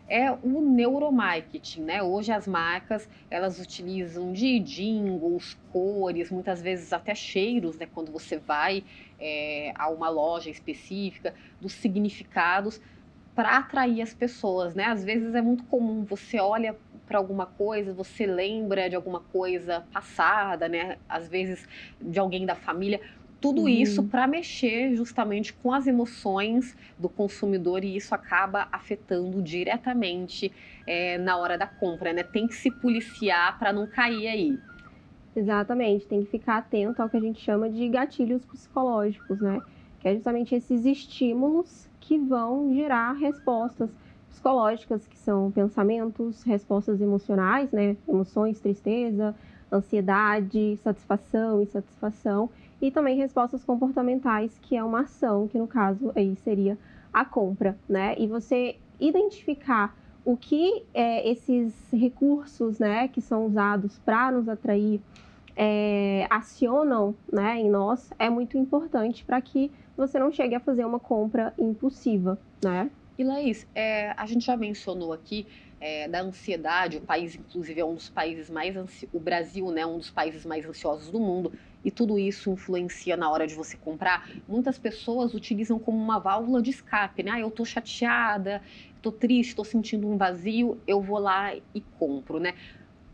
é o neuromarketing, né? Hoje as marcas, elas utilizam de jingles, cores, muitas vezes até cheiros, né? Quando você vai a uma loja específica, dos significados para atrair as pessoas, né? Às vezes é muito comum, você olha para alguma coisa, você lembra de alguma coisa passada, né? Às vezes de alguém da família. Tudo isso para mexer justamente com as emoções do consumidor, e isso acaba afetando diretamente na hora da compra, né? Tem que se policiar para não cair aí. Exatamente, tem que ficar atento ao que a gente chama de gatilhos psicológicos, né? Que é justamente esses estímulos que vão gerar respostas psicológicas, que são pensamentos, respostas emocionais, né? Emoções, tristeza, ansiedade, satisfação, insatisfação, e também respostas comportamentais, que é uma ação, que no caso aí seria a compra, né? E você identificar o que esses recursos, né, que são usados para nos atrair, acionam, né, em nós, é muito importante para que você não chegue a fazer uma compra impulsiva, né? E Laís, a gente já mencionou aqui da ansiedade, o país inclusive é um dos países mais o Brasil, né, um dos países mais ansiosos do mundo, e tudo isso influencia na hora de você comprar. Muitas pessoas utilizam como uma válvula de escape, né? Eu tô chateada, tô triste, tô sentindo um vazio, eu vou lá e compro, né?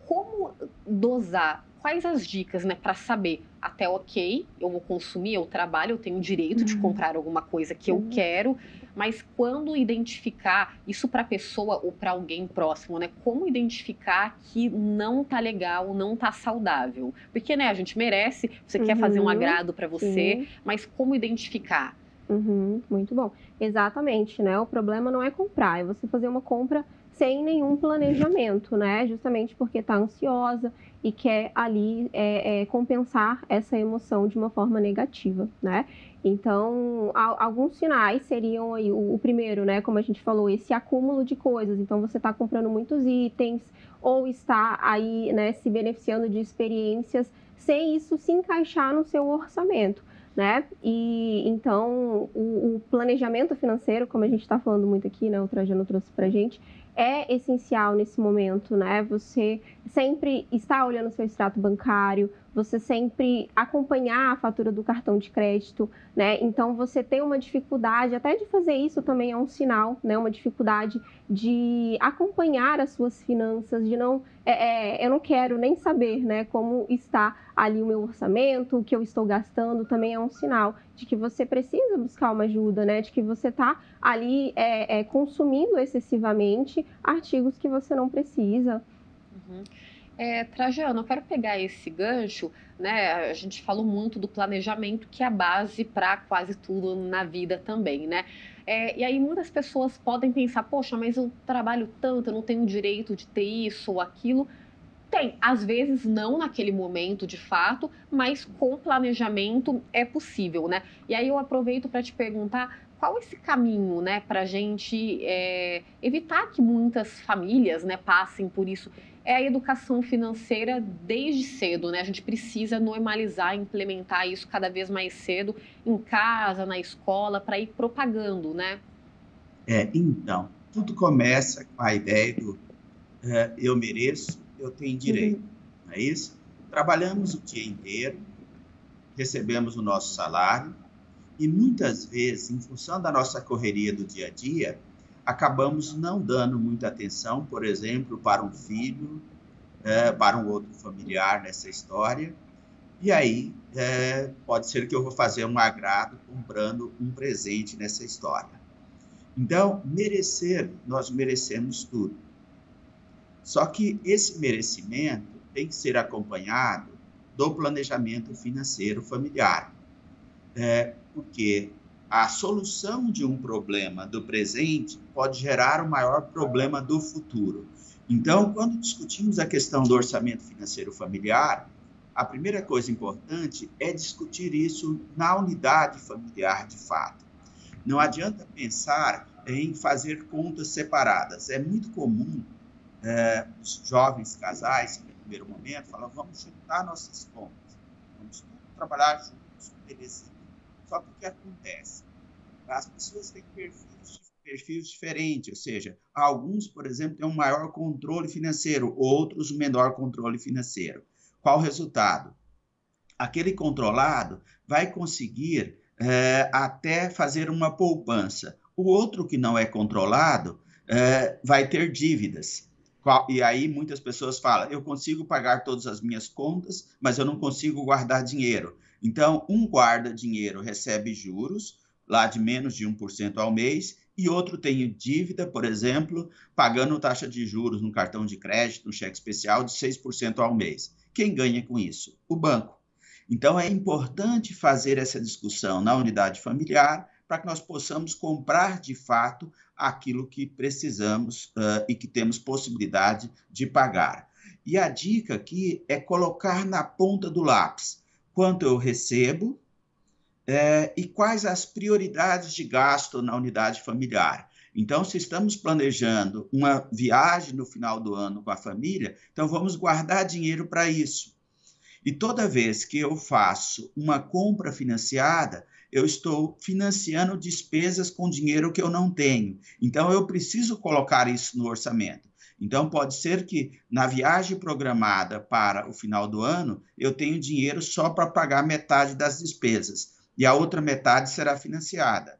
Como dosar? Quais as dicas, né, para saber até ok, eu vou consumir, eu trabalho, eu tenho o direito de comprar alguma coisa que eu quero, mas quando identificar isso para a pessoa ou para alguém próximo, né? Como identificar que não tá legal, não tá saudável? Porque, né, a gente merece, você quer fazer um agrado para você, mas como identificar? Muito bom. Exatamente, né? O problema não é comprar, é você fazer uma compra sem nenhum planejamento, né? Justamente porque está ansiosa e quer ali compensar essa emoção de uma forma negativa, né? Então, alguns sinais seriam aí, o primeiro, né? Como a gente falou, esse acúmulo de coisas. Então, você está comprando muitos itens ou está aí, né, se beneficiando de experiências sem isso se encaixar no seu orçamento, né? E então, o planejamento financeiro, como a gente está falando muito aqui, né? O Trajano trouxe pra gente, é essencial nesse momento, né? Você sempre está olhando o seu extrato bancário, você sempre acompanhar a fatura do cartão de crédito, né? Então, você tem uma dificuldade, até de fazer isso também é um sinal, né? Uma dificuldade de acompanhar as suas finanças, de não... eu não quero nem saber, né, como está ali o meu orçamento, o que eu estou gastando, também é um sinal de que você precisa buscar uma ajuda, né? De que você está ali consumindo excessivamente artigos que você não precisa. Uhum. Trajano, eu quero pegar esse gancho, né? A gente falou muito do planejamento, que é a base para quase tudo na vida também, né? E aí muitas pessoas podem pensar, poxa, mas eu trabalho tanto, eu não tenho direito de ter isso ou aquilo. Tem, às vezes não naquele momento de fato, mas com planejamento é possível, né? E aí eu aproveito para te perguntar qual esse caminho, né, para a gente evitar que muitas famílias, né, passem por isso. É a educação financeira desde cedo, né? A gente precisa normalizar, implementar isso cada vez mais cedo em casa, na escola, para ir propagando, né? Então, tudo começa com a ideia do eu mereço, eu tenho direito, não é isso? Trabalhamos o dia inteiro, recebemos o nosso salário e muitas vezes, em função da nossa correria do dia a dia, acabamos não dando muita atenção, por exemplo, para um filho, para um outro familiar nessa história. E aí, pode ser que eu vou fazer um agrado comprando um presente nessa história. Então, merecer, nós merecemos tudo. Só que esse merecimento tem que ser acompanhado do planejamento financeiro familiar. Porque a solução de um problema do presente pode gerar um maior problema do futuro. Então, quando discutimos a questão do orçamento financeiro familiar, a primeira coisa importante é discutir isso na unidade familiar de fato. Não adianta pensar em fazer contas separadas. É muito comum os jovens casais, no primeiro momento, falam, vamos juntar nossas contas, vamos trabalhar juntos, beleza. Só que o que acontece? As pessoas têm perfis diferentes, ou seja, alguns, por exemplo, têm um maior controle financeiro, outros um menor controle financeiro. Qual o resultado? Aquele controlado vai conseguir até fazer uma poupança. O outro que não é controlado vai ter dívidas. E aí muitas pessoas falam, eu consigo pagar todas as minhas contas, mas eu não consigo guardar dinheiro. Então, um guarda dinheiro, recebe juros, lá de menos de 1% ao mês, e outro tem dívida, por exemplo, pagando taxa de juros no cartão de crédito, no cheque especial, de 6% ao mês. Quem ganha com isso? O banco. Então, é importante fazer essa discussão na unidade familiar para que nós possamos comprar, de fato, aquilo que precisamos e que temos possibilidade de pagar. E a dica aqui é colocar na ponta do lápis quanto eu recebo e quais as prioridades de gasto na unidade familiar. Então, se estamos planejando uma viagem no final do ano com a família, então vamos guardar dinheiro para isso. E toda vez que eu faço uma compra financiada, eu estou financiando despesas com dinheiro que eu não tenho. Então, eu preciso colocar isso no orçamento. Então, pode ser que na viagem programada para o final do ano, eu tenho dinheiro só para pagar metade das despesas e a outra metade será financiada.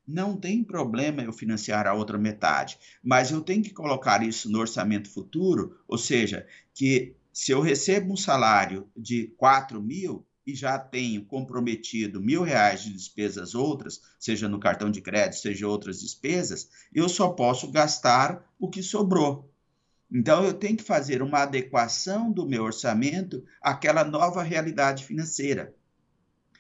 Não tem problema eu financiar a outra metade, mas eu tenho que colocar isso no orçamento futuro, ou seja, que se eu recebo um salário de 4.000 e já tenho comprometido R$1.000 de despesas outras, seja no cartão de crédito, seja outras despesas, eu só posso gastar o que sobrou. Então, eu tenho que fazer uma adequação do meu orçamento àquela nova realidade financeira.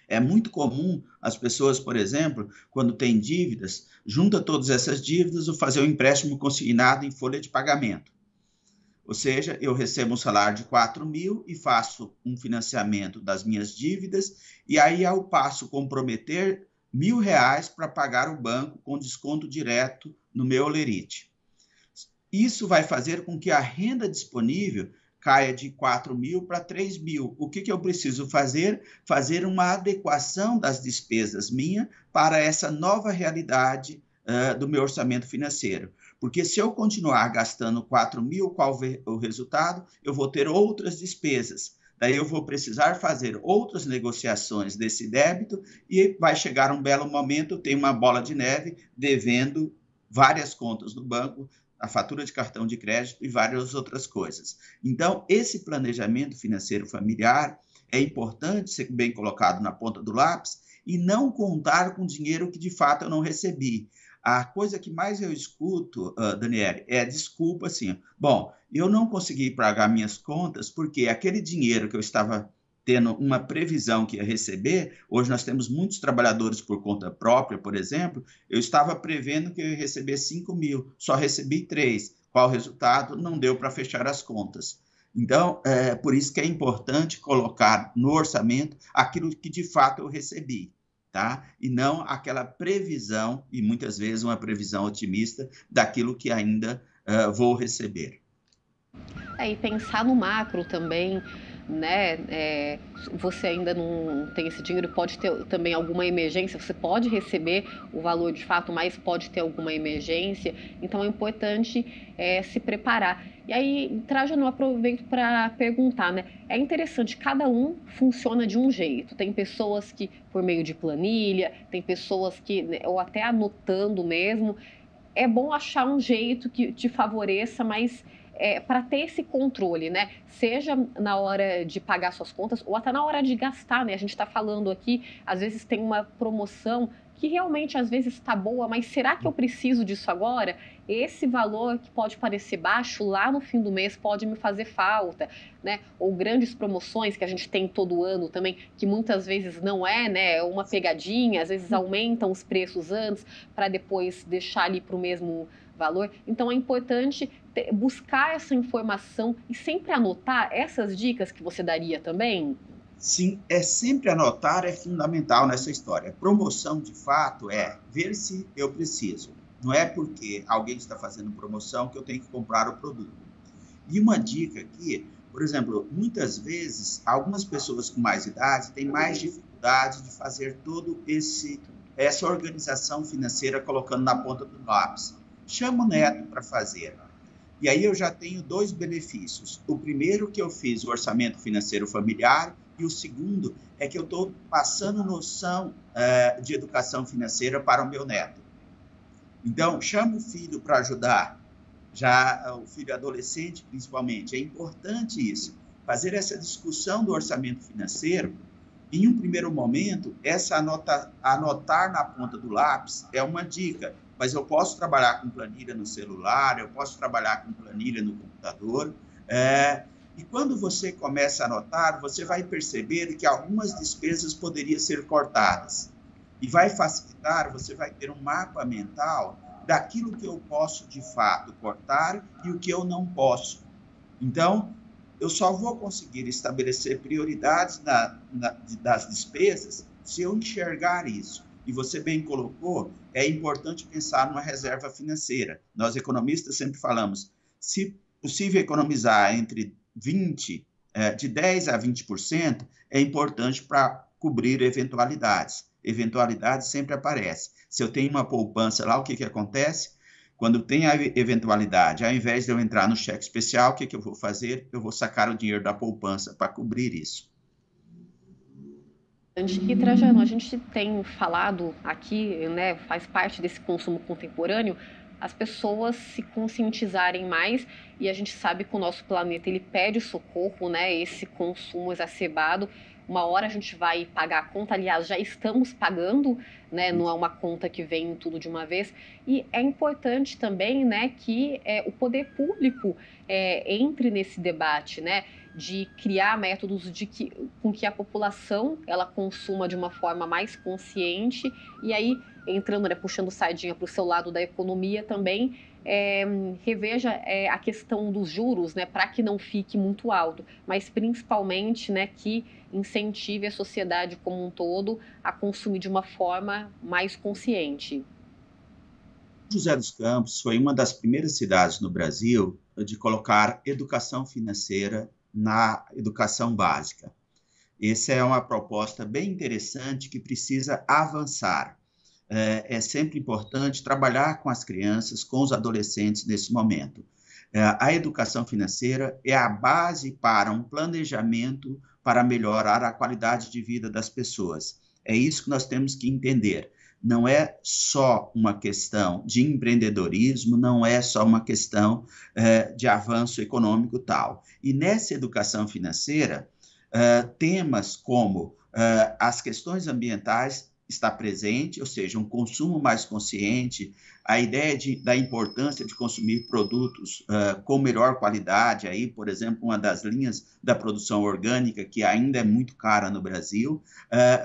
É muito comum as pessoas, por exemplo, quando têm dívidas, juntam todas essas dívidas ou fazer um empréstimo consignado em folha de pagamento. Ou seja, eu recebo um salário de 4.000 e faço um financiamento das minhas dívidas e aí eu passo a comprometer R$1.000 para pagar o banco com desconto direto no meu holerite. Isso vai fazer com que a renda disponível caia de 4.000 para 3.000. O que eu preciso fazer? Fazer uma adequação das despesas minhas para essa nova realidade do meu orçamento financeiro. Porque se eu continuar gastando 4.000, qual o resultado? Eu vou ter outras despesas. daí eu vou precisar fazer outras negociações desse débito e vai chegar um belo momento, eu tenho uma bola de neve devendo várias contas no banco, a fatura de cartão de crédito e várias outras coisas. Então, esse planejamento financeiro familiar é importante ser bem colocado na ponta do lápis e não contar com dinheiro que, de fato, eu não recebi. A coisa que mais eu escuto, Daniele, é desculpa assim, bom, eu não consegui pagar minhas contas porque aquele dinheiro que eu estava tendo uma previsão que ia receber, hoje nós temos muitos trabalhadores por conta própria, por exemplo, eu estava prevendo que eu ia receber 5 mil, só recebi 3. Qual o resultado? Não deu para fechar as contas. Então, por isso que é importante colocar no orçamento aquilo que de fato eu recebi, tá? E não aquela previsão, e muitas vezes uma previsão otimista, daquilo que ainda vou receber. E pensar no macro também, né? Você ainda não tem esse dinheiro, pode ter também alguma emergência, você pode receber o valor de fato, mas pode ter alguma emergência, então é importante se preparar. E aí, Trajano, eu aproveito para perguntar, né? É interessante, cada um funciona de um jeito. Tem pessoas que, por meio de planilha, tem pessoas que, ou até anotando mesmo. É bom achar um jeito que te favoreça, mas para ter esse controle, né? Seja na hora de pagar suas contas ou até na hora de gastar, né? A gente está falando aqui, às vezes tem uma promoção que realmente às vezes está boa, mas será que eu preciso disso agora? Esse valor que pode parecer baixo lá no fim do mês pode me fazer falta, né? Ou grandes promoções que a gente tem todo ano também, que muitas vezes não é, né? É uma pegadinha, às vezes aumentam os preços antes para depois deixar ali para o mesmo valor. Então é importante buscar essa informação e sempre anotar essas dicas que você daria também. Sim, sempre anotar é fundamental nessa história. Promoção, de fato, é ver se eu preciso. Não é porque alguém está fazendo promoção que eu tenho que comprar o produto. E uma dica aqui, por exemplo, muitas vezes, algumas pessoas com mais idade têm mais dificuldade de fazer todo essa organização financeira colocando na ponta do lápis. Chama o neto para fazer. E aí eu já tenho 2 benefícios. O primeiro, que eu fiz o orçamento financeiro familiar, e o segundo é que eu estou passando noção de educação financeira para o meu neto. Então, chama o filho para ajudar, já o filho adolescente principalmente. É importante isso, fazer essa discussão do orçamento financeiro. Em um primeiro momento, anotar na ponta do lápis é uma dica, mas eu posso trabalhar com planilha no celular, eu posso trabalhar com planilha no computador. E quando você começa a anotar, você vai perceber que algumas despesas poderiam ser cortadas. E vai facilitar, você vai ter um mapa mental daquilo que eu posso, de fato, cortar e o que eu não posso. Então, eu só vou conseguir estabelecer prioridades das despesas se eu enxergar isso. E você bem colocou, é importante pensar numa reserva financeira. Nós, economistas, sempre falamos, se possível economizar entre de 10% a 20%, é importante para cobrir eventualidades. Eventualidades sempre aparecem. Se eu tenho uma poupança lá, o que acontece? Quando tem a eventualidade, ao invés de eu entrar no cheque especial, o que eu vou fazer? Eu vou sacar o dinheiro da poupança para cobrir isso. E, Trajano, a gente tem falado aqui, né, faz parte desse consumo contemporâneo, as pessoas se conscientizarem mais, e a gente sabe que o nosso planeta ele pede socorro, né? Esse consumo exacerbado, uma hora a gente vai pagar a conta, aliás, já estamos pagando, né? Não é uma conta que vem tudo de uma vez, e é importante também, né, que o poder público entre nesse debate, né? De criar métodos com que a população ela consuma de uma forma mais consciente, e aí entrando, né, puxando sardinha para o seu lado da economia também, reveja a questão dos juros, né, para que não fique muito alto, mas principalmente, né, que incentive a sociedade como um todo a consumir de uma forma mais consciente. José dos Campos foi uma das primeiras cidades no Brasil de colocar educação financeira na educação básica. Essa é uma proposta bem interessante que precisa avançar. É sempre importante trabalhar com as crianças, com os adolescentes nesse momento. A educação financeira é a base para um planejamento para melhorar a qualidade de vida das pessoas. É isso que nós temos que entender. Não é só uma questão de empreendedorismo, não é só uma questão de avanço econômico tal. E nessa educação financeira, temas como as questões ambientais está presente, ou seja, um consumo mais consciente, a ideia da importância de consumir produtos com melhor qualidade, aí, por exemplo, uma das linhas da produção orgânica, que ainda é muito cara no Brasil,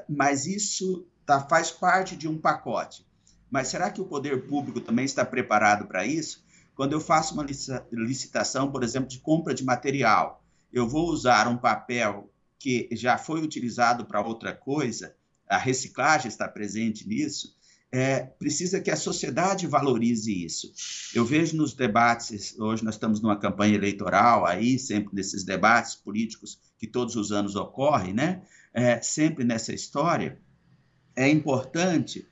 mas isso faz parte de um pacote. Mas será que o poder público também está preparado para isso? Quando eu faço uma licitação, por exemplo, de compra de material, eu vou usar um papel que já foi utilizado para outra coisa, a reciclagem está presente nisso, precisa que a sociedade valorize isso. Eu vejo nos debates, hoje nós estamos numa campanha eleitoral, aí sempre nesses debates políticos que todos os anos ocorrem, né? Sempre nessa história, é importante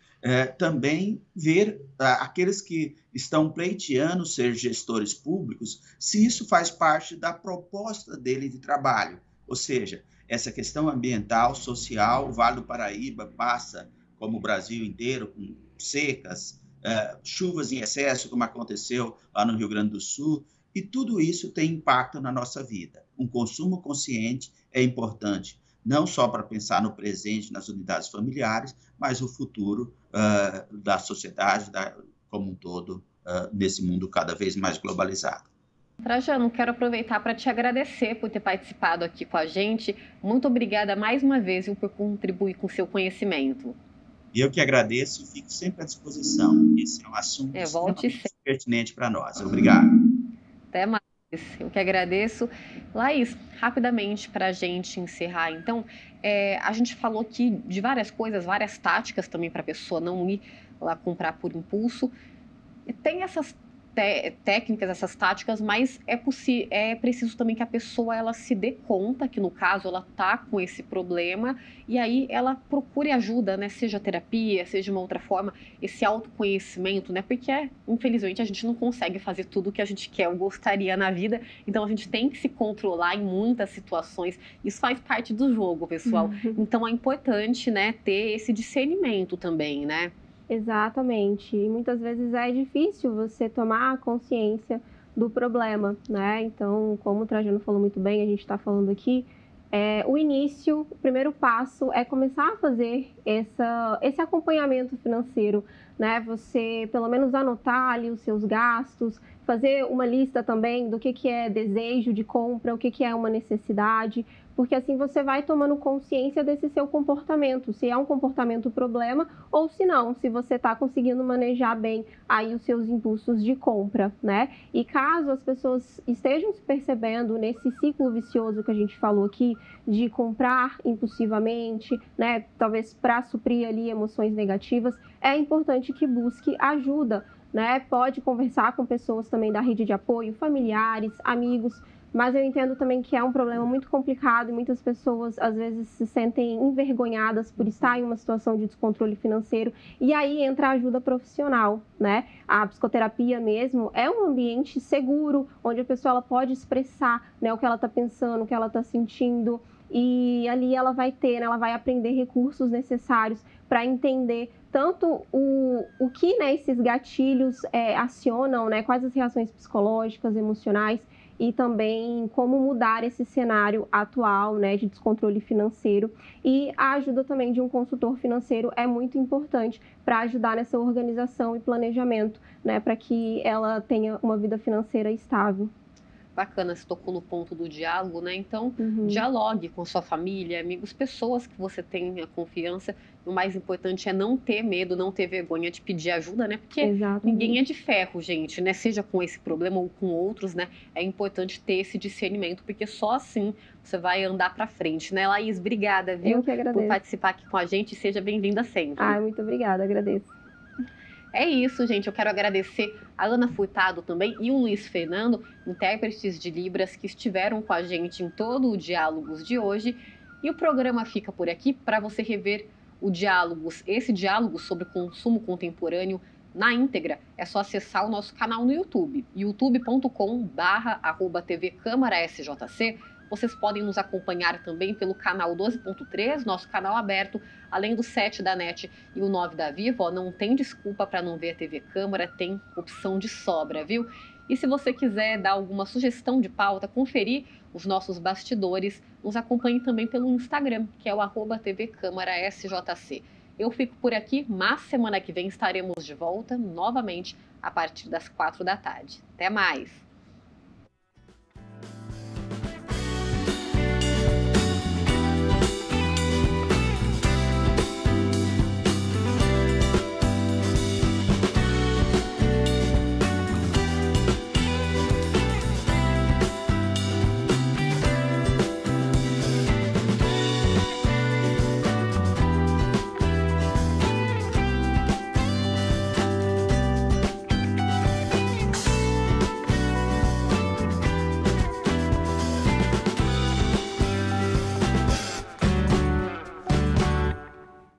também ver aqueles que estão pleiteando ser gestores públicos, se isso faz parte da proposta dele de trabalho, ou seja, essa questão ambiental, social, o Vale do Paraíba passa, como o Brasil inteiro, com secas, chuvas em excesso, como aconteceu lá no Rio Grande do Sul, e tudo isso tem impacto na nossa vida. Um consumo consciente é importante, não só para pensar no presente, nas unidades familiares, mas o futuro da sociedade como um todo, nesse mundo cada vez mais globalizado. Trajano, quero aproveitar para te agradecer por ter participado aqui com a gente. Muito obrigada mais uma vez por contribuir com o seu conhecimento. Eu que agradeço e fico sempre à disposição. Esse é um assunto extremamente pertinente para nós. Obrigado. Até mais. Eu que agradeço. Laís, rapidamente para a gente encerrar, então, a gente falou aqui de várias coisas, várias táticas também para a pessoa não ir lá comprar por impulso. E tem essas técnicas, essas táticas, mas é preciso também que a pessoa ela se dê conta que, no caso, ela está com esse problema e aí ela procure ajuda, né? Seja terapia, seja uma outra forma, esse autoconhecimento, né? Porque, infelizmente, a gente não consegue fazer tudo o que a gente quer ou gostaria na vida, então a gente tem que se controlar em muitas situações. Isso faz parte do jogo, pessoal. Então é importante, né, ter esse discernimento também, né? Exatamente. E muitas vezes é difícil você tomar consciência do problema, né? Então, como o Trajano falou muito bem, a gente está falando aqui, o início, o primeiro passo é começar a fazer esse acompanhamento financeiro, né? Você, pelo menos, anotar ali os seus gastos, fazer uma lista também do que é desejo de compra, o que é uma necessidade, porque assim você vai tomando consciência desse seu comportamento, se é um comportamento problema ou se não, se você está conseguindo manejar bem aí os seus impulsos de compra, né? E caso as pessoas estejam se percebendo nesse ciclo vicioso que a gente falou aqui, de comprar impulsivamente, né? Talvez para suprir ali emoções negativas, é importante que busque ajuda, né? Pode conversar com pessoas também da rede de apoio, familiares, amigos, mas eu entendo também que é um problema muito complicado e muitas pessoas às vezes se sentem envergonhadas por estar em uma situação de descontrole financeiro e aí entra a ajuda profissional, né? A psicoterapia mesmo é um ambiente seguro, onde a pessoa ela pode expressar, né, o que ela está pensando, o que ela está sentindo e ali ela vai ter, né, ela vai aprender recursos necessários para entender tanto o que, né, esses gatilhos acionam, né, quais as reações psicológicas, emocionais, e também como mudar esse cenário atual, né, de descontrole financeiro. E a ajuda também de um consultor financeiro é muito importante para ajudar nessa organização e planejamento, né, para que ela tenha uma vida financeira estável. Bacana, você tocou no ponto do diálogo, né? Então, dialogue com sua família, amigos, pessoas que você tenha confiança. O mais importante é não ter medo, não ter vergonha de pedir ajuda, né? Porque ninguém é de ferro, gente, né? Seja com esse problema ou com outros, né? É importante ter esse discernimento, porque só assim você vai andar para frente, né? Laís, obrigada, viu? Eu que agradeço. Por participar aqui com a gente e seja bem-vinda sempre. Muito obrigada, agradeço. É isso, gente. Eu quero agradecer a Ana Furtado também e o Luiz Fernando, intérpretes de Libras, que estiveram com a gente em todo o Diálogos de hoje. E o programa fica por aqui para você rever esse diálogo sobre consumo contemporâneo na íntegra, é só acessar o nosso canal no YouTube, youtube.com/@TV Câmara SJC. Vocês podem nos acompanhar também pelo canal 12.3, nosso canal aberto, além do 7 da NET e o 9 da Vivo. Não tem desculpa para não ver a TV Câmara, tem opção de sobra, viu? E se você quiser dar alguma sugestão de pauta, conferir os nossos bastidores, nos acompanhe também pelo Instagram, que é o @TV Câmara SJC. Eu fico por aqui, mas semana que vem estaremos de volta novamente a partir das 4 da tarde. Até mais!